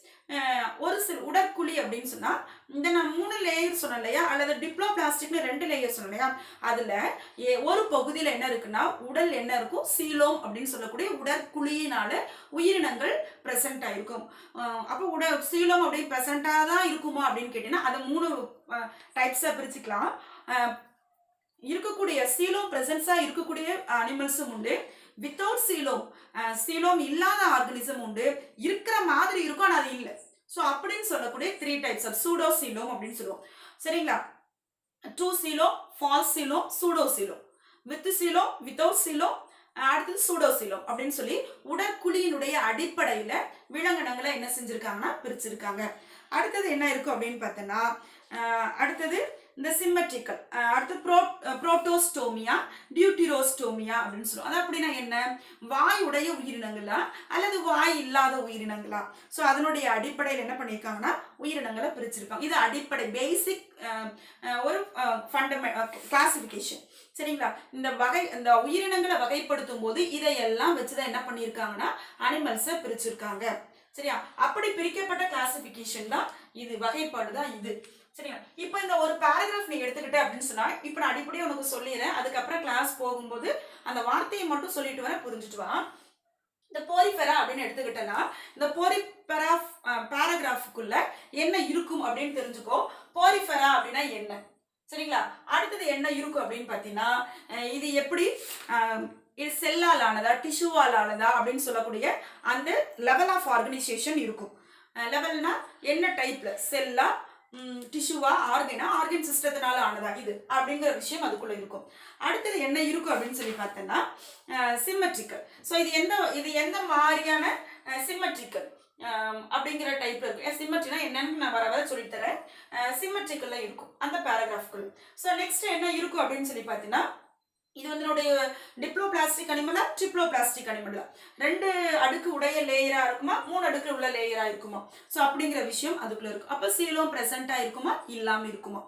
A: ஒரு சில உடற்குழி அப்படின்னு சொன்னா இந்த நான் 3 லேயர் சொன்னேன் இல்லையா, அல்லது டிப்ளோபிளாஸ்டிக்னு 2 லேயர் சொன்னேன் இல்லையா, அதுல ஒரு பகுதியில் என்ன இருக்குன்னா உடல் என்ன இருக்கும், சீலோம் அப்படின்னு சொல்லக்கூடிய உடற்குழியினால உயிரினங்கள் பிரசன்ட் ஆயிருக்கும். அப்போ சீலோம் அப்படி பிரசண்டா தான் இருக்குமா அப்படின்னு கேட்டீங்கன்னா அதை 3 டைப்ஸா பிரிச்சுக்கலாம். இருக்கக்கூடிய சீலோம் பிரசன்ஸா இருக்கக்கூடிய அனிமல்ஸும் உண்டு, வித்தவுட் சீலோம் சீலோம் இல்லாத ஆர்கனிசம் உண்டு, இருக்கிற மாதிரி இருக்கும் ஆனா அது இல்லை. ஸோ அப்படின்னு சொல்லக்கூடிய 3 டைப்ஸ் ஆஃப் சூடோ சீலோம் அப்படின்னு சொல்லுவோம். சரிங்களா? True coelom, false coelom, pseudo coelom, with coelom, without coelom, அடுத்தது சூடோ சீலோம் அப்படின்னு சொல்லி உடற்குழியினுடைய அடிப்படையில விலங்கினங்களை என்ன செஞ்சிருக்காங்கன்னா பிரிச்சிருக்காங்க. அடுத்தது என்ன இருக்கும் அப்படின்னு பார்த்தோன்னா, அடுத்தது இந்த சிம்மெட்ரிக்கல், அடுத்து புரோட்டோஸ்டோமியா, டியூட்டிரோஸ்டோமியா அப்படின்னு சொல்லுவோம். அது அப்படின்னா என்ன, வாய் உடைய உயிரினங்களா அல்லது வாய் இல்லாத உயிரினங்களா? ஸோ அதனுடைய அடிப்படையில் என்ன பண்ணியிருக்காங்கன்னா உயிரினங்களை பிரிச்சிருக்காங்க. இது அடிப்படை பேசிக் ஒரு கிளாசிபிகேஷன். சரிங்களா? இந்த உயிரினங்களை வகைப்படுத்தும் போது இதையெல்லாம் வச்சுதான் என்ன பண்ணியிருக்காங்கன்னா அனிமல்ஸை பிரிச்சிருக்காங்க. சரியா? அப்படி பிரிக்கப்பட்ட கிளாசிபிகேஷன் தான் இது, வகைப்பாடு தான் இது. சரியா? இப்போ இந்த ஒரு பேராகிராஃப் நீ எடுத்துக்கிட்ட அப்படின்னு சொன்னா, இப்போ நான் அடிப்படையாக உனக்கு சொல்லிடுறேன், அதுக்கப்புறம் கிளாஸ் போகும்போது அந்த வார்த்தையை மட்டும் சொல்லிட்டு வர, புரிஞ்சுட்டு வா. இந்த போரிஃபெரா அப்படின்னு எடுத்துக்கிட்டேன்னா, இந்த போரிஃபெரா பேராகிராஃபுக்குள்ள என்ன இருக்கும் அப்படின்னு தெரிஞ்சுக்கோ. போரிஃபெரா அப்படின்னா என்ன, சரிங்களா? அடுத்தது என்ன இருக்கும் அப்படின்னு பார்த்தீங்கன்னா, இது எப்படி இது செல்லால் ஆனதா டிஷ்யூவால் ஆனதா அப்படின்னு சொல்லக்கூடிய அந்த லெவல் ஆஃப் ஆர்கனைசேஷன் இருக்கும். லெவல்னா என்ன டைப்ல, செல்லா, டிஷ்யூவா, ஆர்கன் சிஸ்டத்தினால ஆனதா இது அப்படிங்கிற விஷயம் அதுக்குள்ள இருக்கும். அடுத்தது என்ன இருக்கும் அப்படின்னு சொல்லி பார்த்தோன்னா சிம்மெட்ரிக்கல். ஸோ இது எந்த மாதிரியான சிம்மெட்ரிக்கல் அப்படிங்கிற டைப்ல இருக்கு. சிம்மெட்ரினா என்னன்னு நான் வர சொல்லிட்டு தரேன். சிம்மெட்ரிக்கல்ல இருக்கும் அந்த பேராகிராஃப்குள்ள. ஸோ நெக்ஸ்ட் என்ன இருக்கும் அப்படின்னு சொல்லி பார்த்தீங்கன்னா, இது வந்து டிப்ளோபிளாஸ்டிக் அனிமலா ட்ரிப்ளோபிளாஸ்டிக் அனிமலா, 2 அடுக்கு உடைய லேயரா இருக்குமா, 3 அடுக்கு உள்ள லேயரா இருக்குமா? ஸோ அப்படிங்கிற விஷயம் அதுக்குள்ள இருக்கும். அப்போ சீலோம் பிரசண்டா இருக்குமா இல்லாம இருக்குமா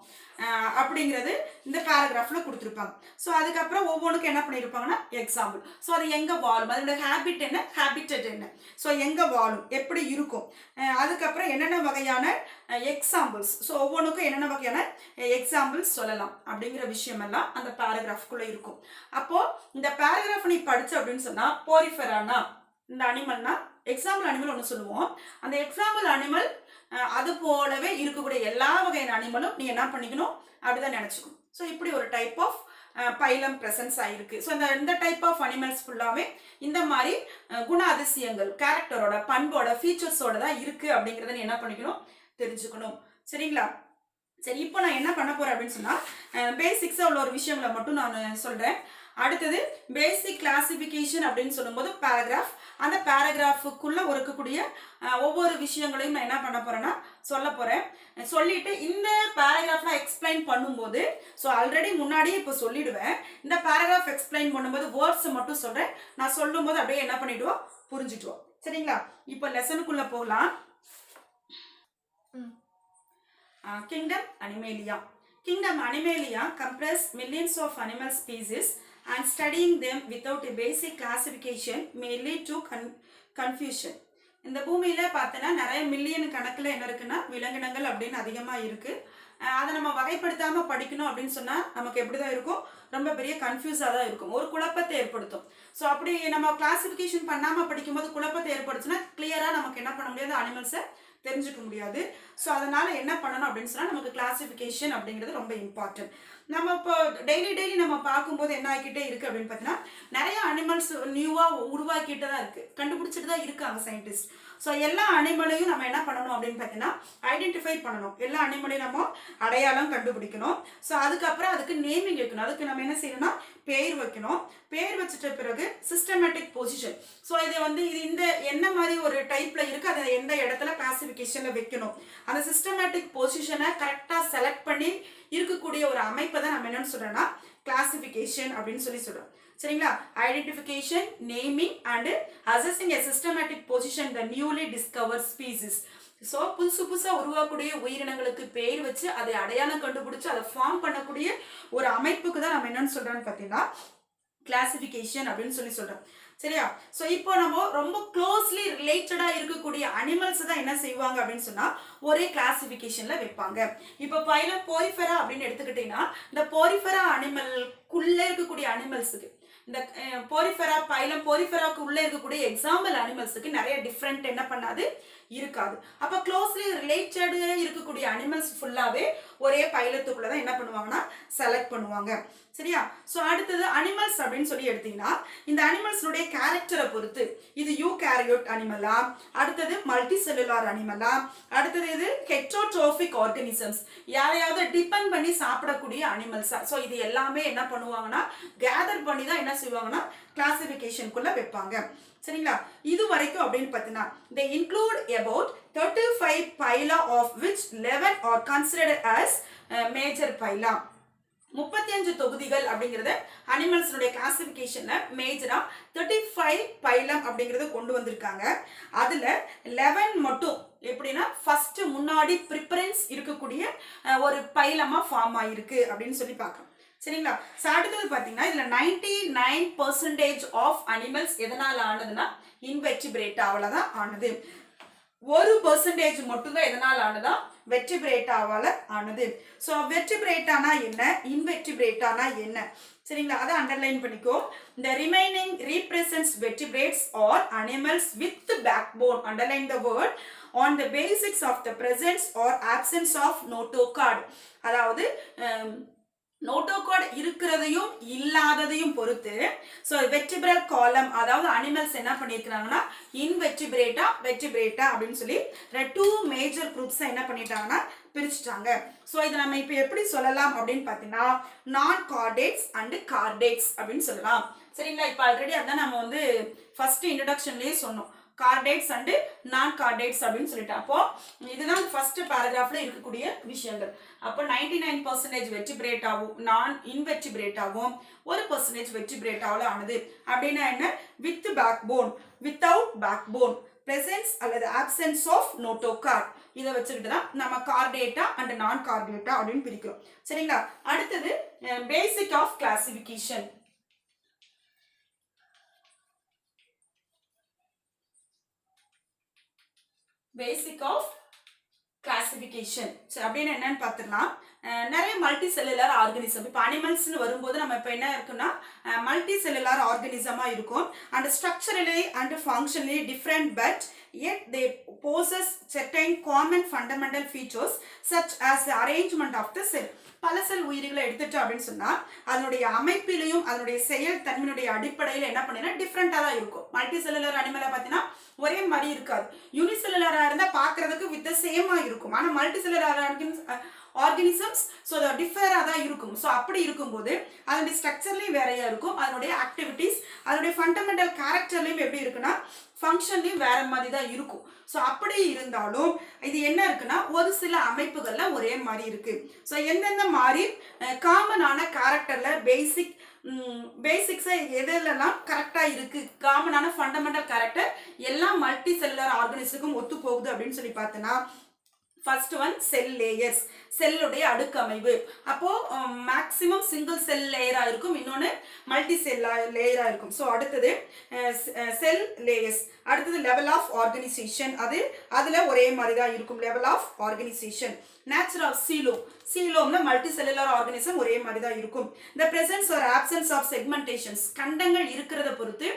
A: அப்படிங்கிறது இந்த பேராகிராஃப்ல கொடுத்துருப்பாங்க. ஸோ அதுக்கப்புறம் ஒவ்வொன்றுக்கும் என்ன பண்ணியிருப்பாங்கன்னா எக்ஸாம்பிள். ஸோ அது எங்க வாழும், அதோட ஹேபிட் என்ன, ஹேபிட்டட் என்ன, ஸோ எங்க வாழும், எப்படி இருக்கும், அதுக்கப்புறம் என்னென்ன வகையான எக்ஸாம்பிள்ஸ், ஸோ ஒவ்வொன்றுக்கும் என்னென்ன வகையான எக்ஸாம்பிள்ஸ் சொல்லலாம் அப்படிங்கிற விஷயம் எல்லாம் அந்த பேராகிராஃப்குள்ள இருக்கும். அப்போ இந்த பேராகிராஃப் நீ படிச்ச அப்படின்னு சொன்னா, போரிஃபெரானா இந்த அனிமல்னா எக்ஸாம்பிள் அனிமல் ஒன்று சொல்லுவோம். அந்த எக்ஸாம்பிள் அனிமல் அது போலவே இருக்கக்கூடிய எல்லா வகையான அனிமலும் நீ என்ன பண்ணிக்கணும் அப்படிதான் நினைச்சுக்கணும். ஸோ இப்படி ஒரு டைப் ஆஃப் பைலம் பிரசன்ஸ் ஆயிருக்கு. ஸோ இந்த டைப் ஆஃப் அனிமல்ஸ் ஃபுல்லாவே இந்த மாதிரி குண அதிசயங்கள், கேரக்டரோட, பண்போட, ஃபீச்சர்ஸோட தான் இருக்கு அப்படிங்கிறத நீ என்ன பண்ணிக்கணும், தெரிஞ்சுக்கணும். சரிங்களா? சரி, இப்போ நான் என்ன பண்ண போறேன் அப்படின்னு சொன்னா, பேசிக்ஸா உள்ள ஒரு விஷயங்களை மட்டும் நான் சொல்றேன். அடுத்தது பேசிக் கிளாசிபிகேஷன் அப்படின்னு சொல்லும்போது பேராகிராஃப், அந்த பேராகிராஃபுக்குள்ள இருக்கக்கூடிய ஒவ்வொரு விஷயங்களையும் நான் என்ன பண்ண போறேன்னா சொல்ல போறேன். சொல்லிட்டு இந்த பேராகிராஃப்ல எக்ஸ்பிளைன் பண்ணும்போது, ஸோ ஆல்ரெடி முன்னாடியே இப்போ சொல்லிடுவேன், இந்த பேராகிராஃப் எக்ஸ்பிளைன் பண்ணும்போது வேர்ட்ஸ் மட்டும் சொல்றேன். நான் சொல்லும் போது அப்படியே என்ன பண்ணிடுவோம், புரிஞ்சுட்டுவோம். சரிங்களா? இப்போ லெசனுக்குள்ள போகலாம். Kingdom Animalia. Kingdom Animalia comprises millions of animal species, and studying them without a basic classification may lead to confusion. இந்த பூமியில பார்த்தனா நிறைய மில்லியன் கணக்கில் என்ன இருக்குன்னா விலங்கினங்கள் அப்படின்னு அதிகமாக இருக்கு. அதை நம்ம வகைப்படுத்தாம படிக்கணும் அப்படின்னு சொன்னா நமக்கு எப்படிதான் இருக்கும், ரொம்ப பெரிய கன்ஃபியூஸாக தான் இருக்கும், ஒரு குழப்பத்தை ஏற்படுத்தும். ஸோ அப்படி நம்ம கிளாசிஃபிகேஷன் பண்ணாம படிக்கும்போது குழப்பத்தை ஏற்படுச்சுன்னா கிளியரா நமக்கு என்ன பண்ண முடியாது, அனிமல்ஸை தெரிஞ்சுக்க முடியாது. ஸோ அதனால என்ன பண்ணணும் அப்படின்னு சொன்னா, நமக்கு கிளாசிஃபிகேஷன் அப்படிங்கிறது ரொம்ப இம்பார்ட்டன்ட். நம்ம இப்போ டெய்லி நம்ம பார்க்கும்போது என்ன ஆகிக்கிட்டே இருக்கு அப்படின்னு பார்த்தீங்கன்னா, நிறைய அனிமல்ஸ் நியூவாக உருவாக்கிட்டு தான் இருக்கு, கண்டுபிடிச்சிட்டு தான் இருக்காங்க சயின்டிஸ்ட். ஸோ எல்லா அனிமலையும் நம்ம என்ன பண்ணணும் அப்படின்னு பார்த்தீங்கன்னா ஐடென்டிஃபை பண்ணணும். எல்லா அனிமலையும் நம்ம அடையாளம் கண்டுபிடிக்கணும். ஸோ அதுக்கப்புறம் அதுக்கு நேமிங் வைக்கணும். அதுக்கு நம்ம என்ன செய்யணும்னா பேர் வைக்கணும். பேர் வச்சுட்ட பிறகு சிஸ்டமேட்டிக் பொசிஷன். ஸோ இது வந்து இது இந்த என்ன மாதிரி ஒரு டைப்ல இருக்கு, அதை எந்த இடத்துல கிளாசிஃபிகேஷன்ல வைக்கணும், அந்த சிஸ்டமேட்டிக் பொசிஷனை கரெக்டாக செலக்ட் பண்ணி இருக்கக்கூடிய ஒரு அமைப்பை தான் நம்ம என்னன்னு சொல்றோம்னா கிளாசிஃபிகேஷன் அப்படின்னு சொல்றோம். சரிங்களா? Identification, naming and assessing a systematic position the newly discovered species. So புதுசாக உருவாக்கக்கூடிய உயிரினங்களுக்கு பேர் வச்சு அதை அடையாளம் கண்டுபிடிச்சு அதை ஃபார்ம் பண்ணக்கூடிய ஒரு அமைப்புக்கு தான் நம்ம என்னன்னு சொல்றோம்னு பார்த்தீங்கன்னா கிளாசிஃபிகேஷன் அப்படின்னு சொல்றோம். சரியா? ஸோ இப்போ நம்ம ரொம்ப க்ளோஸ்லி ரிலேட்டடா இருக்கக்கூடிய அனிமல்ஸ் தான் என்ன செய்வாங்க அப்படின்னு சொன்னா ஒரே கிளாசிபிகேஷன்ல வைப்பாங்க. இப்போ பைலம் போரிஃபெரா அப்படின்னு எடுத்துக்கிட்டீங்கன்னா இந்த போரிஃபெரா அனிமல்குள்ள இருக்கக்கூடிய அனிமல்ஸுக்கு இந்த போரிஃபெரா பைலம் போரிஃபெராக்கு உள்ள இருக்கக்கூடிய எக்ஸாம்பிள் அனிமல்ஸுக்கு நிறைய டிஃப்ரெண்ட் என்ன பண்ணாது இருக்காது. அப்ப க்ளோஸ்லி ரிலேட்டட் இருக்கக்கூடிய அனிமல்ஸ் ஃபுல்லாவே ஒரே பைலத்துக்குள்ளதான் என்ன பண்ணுவாங்கன்னா செலக்ட் பண்ணுவாங்க. சரியா? ஸோ அடுத்தது அனிமல்ஸ் அப்படின்னு சொல்லி எடுத்தீங்கன்னா இந்த அனிமல்ஸுடைய கேரக்டரை பொறுத்து இது யூகேரியோட் அனிமலா, அடுத்தது மல்டி செல்லுலார் அனிமலா, அடுத்தது இது ஹெட்ரோட்ரோபிக் ஆர்கனிசம்ஸ், யாரையாவது டிபெண்ட் பண்ணி சாப்பிடக்கூடிய அனிமல்ஸா. ஸோ இது எல்லாமே என்ன பண்ணுவாங்கன்னா கேதர் பண்ணி தான் என்ன செய்வாங்கன்னா கிளாசிபிகேஷனுக்குள்ள வைப்பாங்க. சரிங்களா? இது வரைக்கும் அப்படின்னு பார்த்தீங்கன்னா they include about 35 phyla of which 11 are considered as major phyla. 35 தொகுதிகள் அப்படிங்கறத அனிமல்ஸ்னுடைய கிளாசிபிகேஷன்ல மேஜரா 35 பைலம் அப்படிங்கறத கொண்டு வந்திருக்காங்க. அதுல 11 மட்டும் எப்படின்னா ஃபர்ஸ்ட் முன்னாடி ப்ரிஃபரன்ஸ் இருக்கக்கூடிய ஒரு பைலமா ஃபார்ம் ஆயிருக்கு அப்படின்னு சொல்லி பார்க்கணும். சரிங்களா? அடுத்தது பார்த்தீங்கன்னா இதுல 99% ஆஃப் அனிமல்ஸ் எதனால ஆனதுன்னா இன்வெர்டிபிரேட்டாவால தான் ஆனது. 1% மட்டும்தான் எதனால ஆனதா வெர்டிபிரேட்டாவால ஆனது. ஸோ வெர்டிபிரேட்டானா என்ன, இன்வெர்டிபிரேட்டானா என்ன, சரிங்களா? அதை அண்டர்லைன் பண்ணிக்கோ. The remaining represents vertebrates or animals with backbone. Underline the word on the basics of the presence or absence of notochord. அதாவது நோட்டோகார்டு இருக்கிறதையும் இல்லாததையும் பொறுத்து ஸோ வெர்டிபிரல் காலம் அதாவது அனிமல்ஸ் என்ன பண்ணியிருக்கிறாங்கன்னா இன்வெர்டிபிரேட்டா வெர்டிபிரேட்டா அப்படின்னு சொல்லி 2 மேஜர் குரூப்ஸை என்ன பண்ணிட்டாங்கன்னா பிரிச்சுட்டாங்க. ஸோ இதை நம்ம இப்போ எப்படி சொல்லலாம் அப்படின்னு பார்த்தீங்கன்னா நான் கார்டேட்ஸ் அண்ட் கார்டேட்ஸ் அப்படின்னு சொல்லலாம். சரிங்களா? இப்போ ஆல்ரெடி அதான் நம்ம வந்து ஃபர்ஸ்ட் இன்ட்ரடக்ஷன்லேயே சொன்னோம் கார்டேட்ஸ் அண்ட் நான் கார்டேட்ஸ் அப்படின்னு சொல்லிட்டு. அப்போ இதுதான் ஃபர்ஸ்ட் பேராகிராஃப்ல இருக்கக்கூடிய விஷயங்கள். அப்போ 99% வெர்டிபிரேட்டாவும் நான் இன்வெர்டிபிரேட்டாவும் 1% வெர்டிபிரேட்டாவில் ஆனது. அப்படின்னா என்ன, with backbone, without backbone, presence அல்லது ஆப்சன்ஸ் ஆஃப் நோட்டோகார்ட், இதை வச்சுக்கிட்டு தான் நம்ம கார்டேட்டா அண்ட் நான் கார்டேட்டா அப்படின்னு பிரிக்கிறோம். சரிங்களா? அடுத்தது basic of classification. Basic of classification அப்படின்னு என்னன்னு பார்த்துக்கலாம். நிறைய மல்டி செல்லுலார் ஆர்கனிசம் இப்போ அனிமல்ஸ்னு வரும்போது நம்ம இப்போ என்ன இருக்குன்னா மல்டி செல்லுலார் ஆர்கனிசமாக இருக்கும். And structurally and functionally different but yet they possess certain common fundamental features such as the arrangement of the cell. பல செல் உயிரிகளை எடுத்துட்டோம் அப்படின்னு சொன்னா அதனுடைய அமைப்பிலையும் அதனுடைய செயல் தன்மையினுடைய அடிப்படையில் என்ன பண்ணினா டிஃப்ரெண்டாக தான் இருக்கும். மல்டி செல்லுலர் அனிமலை பார்த்தீங்கன்னா ஒரே மாதிரி இருக்காது. யூனிசெல்லுலராக இருந்தால் பார்க்கறதுக்கு வித் சேமாக இருக்கும். ஆனால் மல்டி செல்லுலர் ஆர்கனிசம்ஸ் ஸோ அதை டிஃபராக தான் இருக்கும். ஸோ அப்படி இருக்கும்போது அதனுடைய ஸ்ட்ரக்சர்லையும் வேறையா இருக்கும், அதனுடைய ஆக்டிவிட்டீஸ் அதனுடைய ஃபண்டமெண்டல் கேரக்டர்லையும் எப்படி இருக்குன்னா ஃபங்க்ஷன்லையும் வேற மாதிரி தான் இருக்கும். ஸோ அப்படி இருந்தாலும் இது என்ன இருக்குன்னா ஒரு சில அமைப்புகள்ல ஒரே மாதிரி இருக்கு. ஸோ எந்தெந்த மாதிரி காமனான கேரக்டர்ல பேசிக்ஸை எதெல்லாம் கரெக்டாக இருக்கு, காமனான ஃபண்டமெண்டல் கேரக்டர் எல்லாம் மல்டி செல்லுலர் ஆர்கனிசமுக்கும் ஒத்து போகுது அப்படின்னு சொல்லி பார்த்தோன்னா ஃபர்ஸ்ட் ஒன் செல் லேயர்ஸ், செல்லுடைய அடுக்கமைவு. அப்போ மேக்சிமம் சிங்கிள் செல் லேயரா இருக்கும், இன்னொன்று மல்டி செல் லேயரா இருக்கும். ஸோ அடுத்தது செல் லேயர்ஸ். அடுத்தது லெவல் ஆஃப் ஆர்கனைசேஷன், அதுல ஒரே மாதிரி தான் இருக்கும் level of organisation. Nature of சீலோம்னா மல்டி செல்லுலர் ஆர்கனிசம் ஒரே மாதிரி தான் இருக்கும். இந்த presence or absence of segmentations, கண்டங்கள் இருக்கிறத பொறுத்து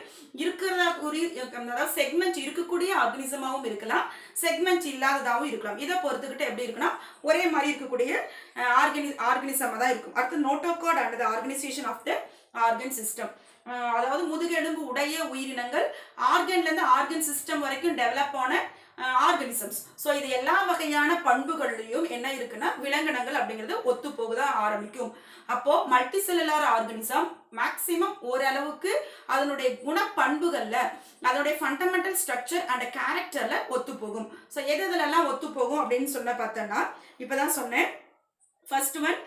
A: அதாவது செக்மெண்ட் இருக்கக்கூடிய ஆர்கனிசமாகவும் இருக்கலாம், செக்மெண்ட் இல்லாததாகவும் இருக்கலாம். இதை பொறுத்துக்கிட்டு எப்படி இருக்குன்னா ஒரே மாதிரி இருக்கக்கூடிய ஆர்கனிசமாக தான் இருக்கும். அடுத்து notochord and the organisation of the organ system, அதாவது முதுகெலும்பு உடைய உயிரினங்கள் ஆர்கன்லேருந்து ஆர்கன் சிஸ்டம் வரைக்கும் டெவலப் ஆன ஆர்கனிசம்ஸ். ஸோ இது எல்லா வகையான பண்புகள்லையும் என்ன இருக்குன்னா விலங்கினங்கள் அப்படிங்கிறது ஒத்து போகதான் ஆரம்பிக்கும். அப்போ மல்டி செல்லுலார் ஆர்கனிசம் மேக்சிமம் ஓரளவுக்கு அதனுடைய குணப்பண்புகள்ல அதனுடைய ஃபண்டமெண்டல் ஸ்ட்ரக்சர் அண்ட் கேரக்டர்ல ஒத்து போகும். ஸோ எதுலெல்லாம் ஒத்து போகும் அப்படின்னு சொல்ல பார்த்தோன்னா இப்பதான் சொன்னேன் ஃபர்ஸ்ட் ஒன்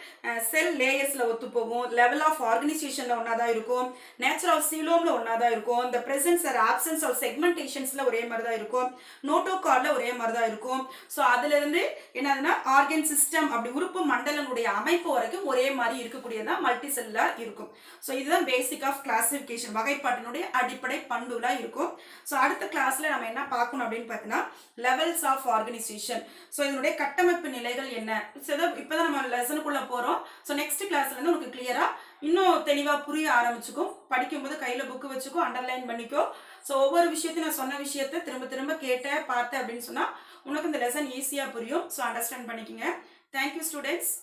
A: செல் லேயர்ஸ்ல ஒத்து போகும், லெவல் ஆஃப் ஆர்கனைசேஷன்ல ஒன்னா தான் இருக்கும், நேச்சர் ஆஃப் சீலோம்ல ஒன்னா தான் இருக்கும், இந்த பிரசன்ஸ் ஆர் ஆப்சன்ஸ் ஆஃப் செக்மெண்டேஷன்ஸ்ல ஒரே மாதிரி தான் இருக்கும், நோட்டோகார்ட்ல ஒரே மாதிரி தான் இருக்கும். ஸோ அதுல இருந்து என்னதுன்னா ஆர்கன் சிஸ்டம் அப்படி உறுப்பு மண்டலங்களுடைய அமைப்பு வரைக்கும் ஒரே மாதிரி இருக்கக்கூடியதான் மல்டி செல்லுலா இருக்கும். ஸோ இதுதான் பேசிக் ஆஃப் கிளாசிபிகேஷன், வகைப்பாட்டினுடைய அடிப்படை பண்புகளா இருக்கும். ஸோ அடுத்த கிளாஸ்ல நம்ம என்ன பார்க்கணும் அப்படின்னு பார்த்தீங்கன்னா லெவல்ஸ் ஆஃப் ஆர்கனைசேஷன். ஸோ இதனுடைய கட்டமைப்பு நிலைகள் என்ன, இப்போதான் நம்ம லெசனுக்குள்ள போறோம். ஸோ நெக்ஸ்ட் கிளாஸ்ல இருந்து உனக்கு கிளியரா இன்னும் தெளிவா புரிய ஆரம்பிச்சுக்கும். படிக்கும்போது கையில புக்கு வச்சுக்கோ, அண்டர்லைன் பண்ணிக்கோ. ஸோ ஒவ்வொரு விஷயத்தையும் நான் சொன்ன விஷயத்த திரும்ப திரும்ப கேட்ட பார்த்த அப்படின்னு சொன்னா உனக்கு இந்த லெசன் ஈஸியா புரியும். ஸோ அண்டர்ஸ்டாண்ட் பண்ணிக்கங்க. Thank you students.